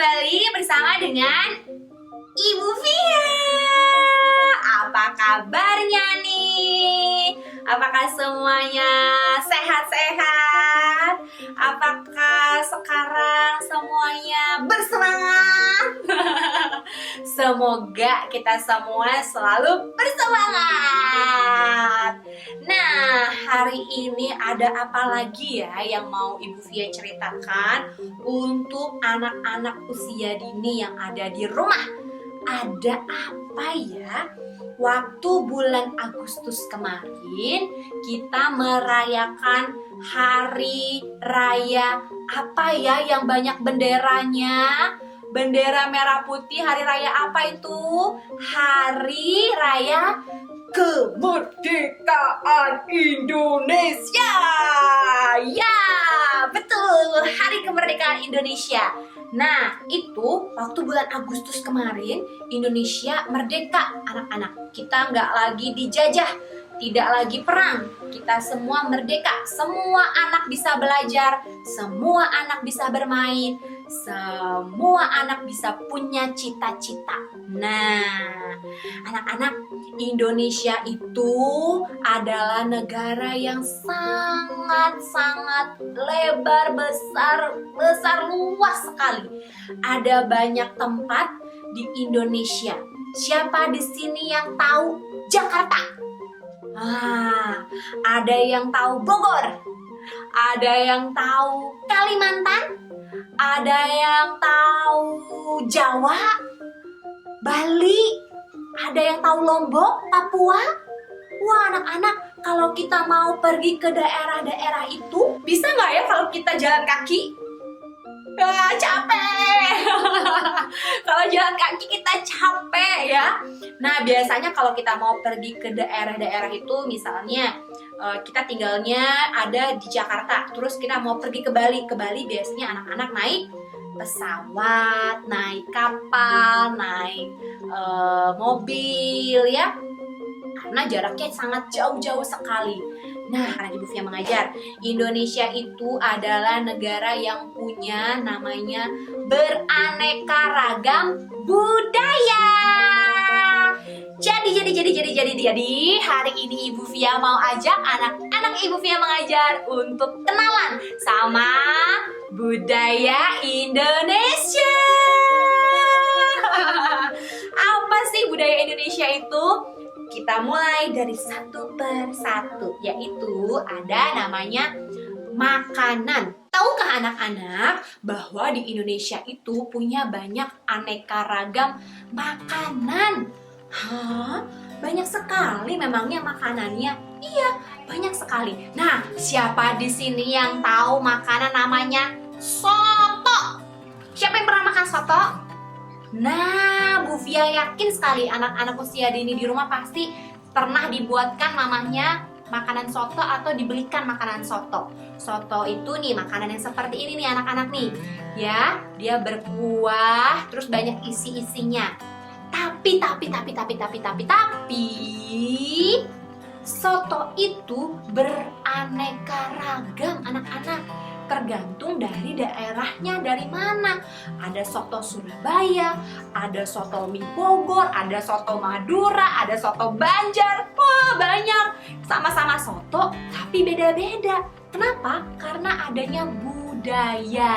kembali bersama dengan Ibu Via. Apa kabarnya nih? Apakah semuanya sehat-sehat? Apakah sekarang semuanya bersemangat? Semoga kita semua selalu bersemangat. Nah, hari ini ada apa lagi ya yang mau Ibu Via ceritakan untuk anak-anak usia dini yang ada di rumah? Ada apa ya? Waktu bulan Agustus kemarin kita merayakan hari raya apa ya yang banyak benderanya? Bendera merah putih, hari raya apa itu? Hari raya kemerdekaan Indonesia. Ya, betul, hari kemerdekaan Indonesia. Nah, itu waktu bulan Agustus kemarin Indonesia merdeka, anak-anak. Kita nggak lagi dijajah, tidak lagi perang. Kita semua merdeka. Semua anak bisa belajar, semua anak bisa bermain, semua anak bisa punya cita-cita. Nah, anak-anak, Indonesia itu adalah negara yang sangat-sangat lebar, besar, luas sekali. Ada banyak tempat di Indonesia. Siapa di sini yang tahu Jakarta? Ada yang tahu Bogor, ada yang tahu Kalimantan, ada yang tahu Jawa, Bali, ada yang tahu Lombok, Papua. Wah, anak-anak, kalau kita mau pergi ke daerah-daerah itu, bisa nggak ya kalau kita jalan kaki? Capek. Kalau jalan kaki kita capek ya. Nah, biasanya kalau kita mau pergi ke daerah-daerah itu, misalnya kita tinggalnya ada di Jakarta, terus kita mau pergi ke Bali. Ke Bali biasanya anak-anak naik pesawat, naik kapal, naik mobil ya. Karena jaraknya sangat jauh-jauh sekali. Nah, karena Ibu Via mengajar, Indonesia itu adalah negara yang punya namanya beraneka ragam budaya. Jadi hari ini Ibu Via mau ajak anak-anak Ibu Via mengajar untuk kenalan sama budaya Indonesia. Apa sih budaya Indonesia itu? Kita mulai dari satu persatu, yaitu ada namanya makanan. Tahukah anak-anak bahwa di Indonesia itu punya banyak aneka ragam makanan? Banyak sekali memangnya makanannya? Iya, banyak sekali. Nah, siapa di sini yang tahu makanan namanya soto? Siapa yang pernah makan soto? Nah, Bu Via yakin sekali anak-anak usia dini di rumah pasti pernah dibuatkan mamahnya makanan soto atau dibelikan makanan soto. Soto itu nih makanan yang seperti ini nih anak-anak nih. Ya, dia berkuah terus banyak isi-isinya. Tapi soto itu beraneka ragam anak-anak. Tergantung dari daerahnya dari mana. Ada soto Surabaya, ada soto mie Bogor, ada soto Madura, ada soto Banjar. Wah, banyak. Sama-sama soto tapi beda-beda. Kenapa? Karena adanya budaya.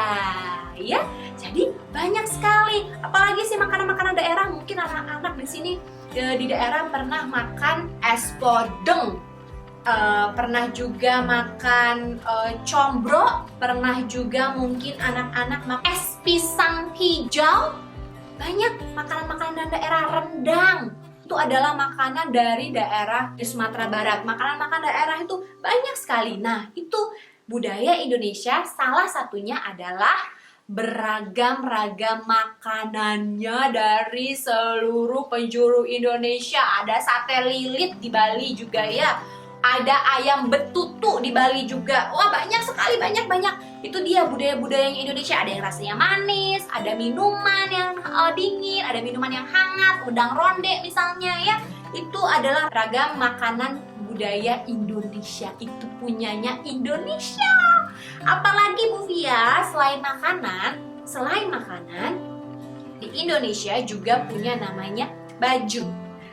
Ya, jadi banyak sekali. Apalagi sih makanan-makanan daerah. Mungkin anak-anak di sini di daerah pernah makan es podeng. Pernah juga makan combro, pernah juga mungkin anak-anak makan es pisang hijau. Banyak makanan-makanan daerah. Rendang itu adalah makanan dari daerah di Sumatera Barat. Makanan-makanan daerah itu banyak sekali. Nah, itu budaya Indonesia. Salah satunya adalah beragam-ragam makanannya dari seluruh penjuru Indonesia. Ada sate lilit di Bali juga ya. Ada ayam betutu di Bali juga. Wah, banyak sekali, banyak. Itu dia budaya-budaya yang Indonesia. Ada yang rasanya manis, ada minuman yang dingin, ada minuman yang hangat, udang ronde misalnya ya. Itu adalah ragam makanan budaya Indonesia. Itu punyanya Indonesia. Apalagi Bu Via, selain makanan, di Indonesia juga punya namanya baju.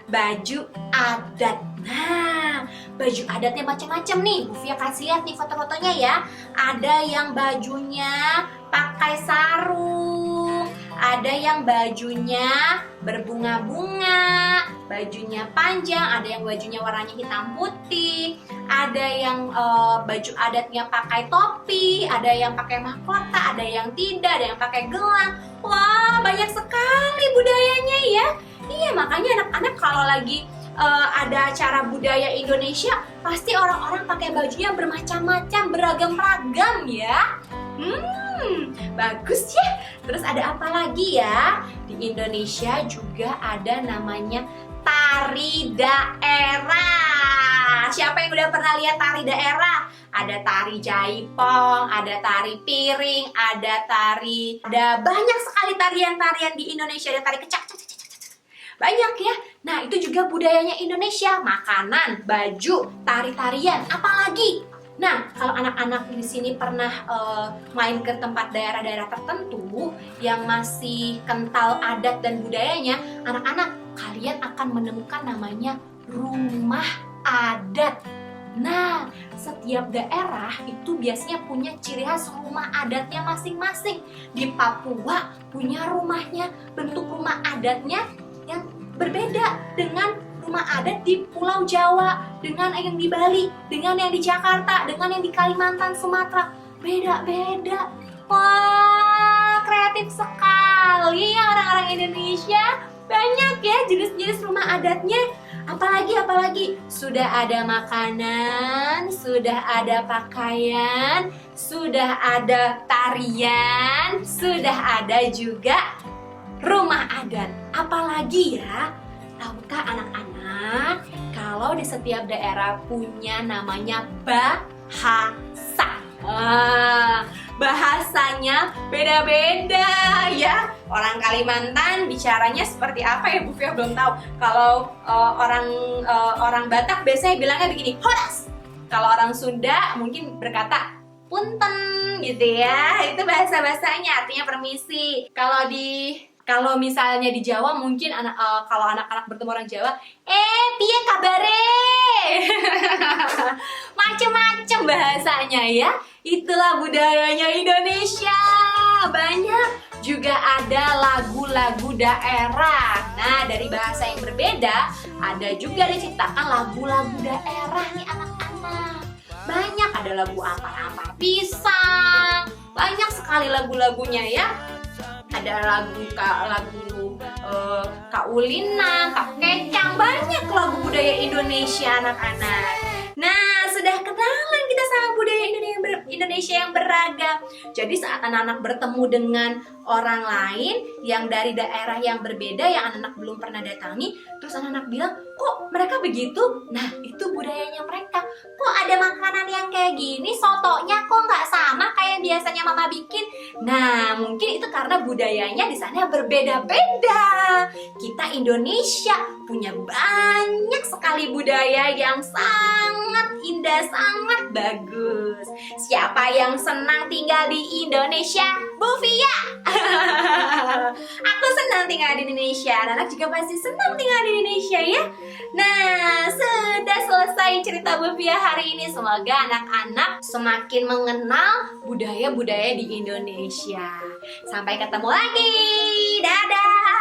Baju adat. Nah, baju adatnya macam-macam nih. Bu Fia kasih lihat nih foto-fotonya ya. Ada yang bajunya pakai sarung, ada yang bajunya berbunga-bunga, bajunya panjang, ada yang bajunya warnanya hitam putih, ada yang baju adatnya pakai topi, ada yang pakai mahkota, ada yang tidak, ada yang pakai gelang. Wah, banyak sekali budayanya ya. Iya, makanya anak-anak kalau lagi ada acara budaya Indonesia, pasti orang-orang pakai bajunya bermacam-macam, beragam-ragam ya. Bagus ya. Terus ada apa lagi ya? Di Indonesia juga ada namanya tari daerah. Siapa yang udah pernah lihat tari daerah? Ada tari jaipong, ada tari piring, ada banyak sekali tarian-tarian di Indonesia. Ada tari kecak, banyak ya. Nah, itu juga budayanya Indonesia. Makanan, baju, tari-tarian, apalagi. Nah, kalau anak-anak di sini pernah main ke tempat daerah-daerah tertentu yang masih kental adat dan budayanya, anak-anak, kalian akan menemukan namanya rumah adat. Nah, setiap daerah itu biasanya punya ciri khas rumah adatnya masing-masing. Di Papua punya rumahnya, bentuk rumah adatnya yang berbeda dengan rumah adat di Pulau Jawa, dengan yang di Bali, dengan yang di Jakarta, dengan yang di Kalimantan, Sumatera. Beda-beda. Wah, kreatif sekali ya orang-orang Indonesia. Banyak ya jenis-jenis rumah adatnya. Apalagi sudah ada makanan, sudah ada pakaian, sudah ada tarian, sudah ada juga rumah adat. Apalagi ya, tahukah anak-anak kalau di setiap daerah punya namanya bahasa. Bahasanya beda-beda ya. Orang Kalimantan bicaranya seperti apa ya, Bu Fia belum tahu. Kalau orang Batak biasanya bilangnya begini, horas. Kalau orang Sunda mungkin berkata punten gitu ya. Itu bahasa-bahasanya, artinya permisi. Kalau misalnya di Jawa mungkin kalau anak-anak bertemu orang Jawa, piye kabare? Macem-macem bahasanya ya. Itulah budayanya Indonesia. Banyak. Juga ada lagu-lagu daerah. Nah, dari bahasa yang berbeda, ada juga diciptakan lagu-lagu daerah nih anak-anak. Banyak, ada lagu ampar-ampar pisang. Banyak sekali lagu-lagunya ya. Ada lagu Kaulinan, Kak Kecang, banyak lagu budaya Indonesia anak-anak. Nah, sudah kenalan kita sama budaya Indonesia yang beragam. Jadi saat anak-anak bertemu dengan orang lain yang dari daerah yang berbeda, yang anak-anak belum pernah datangi, terus anak-anak bilang, kok mereka begitu? Nah, itu budayanya mereka. Kok ada makanan yang kayak gini, sotonya kok nggak sama kayak biasanya mama bikin? Nah, mungkin itu karena budayanya di sana berbeda-beda. Kita Indonesia punya banyak sekali budaya yang sangat indah, sangat bagus. Siapa yang senang tinggal di Indonesia? Bu Fia. Aku senang tinggal di Indonesia. Anak juga pasti senang tinggal di Indonesia ya. Nah, sudah selesai cerita Bu Fia hari ini. Semoga anak-anak semakin mengenal budaya-budaya di Indonesia. Sampai ketemu lagi. Dadah.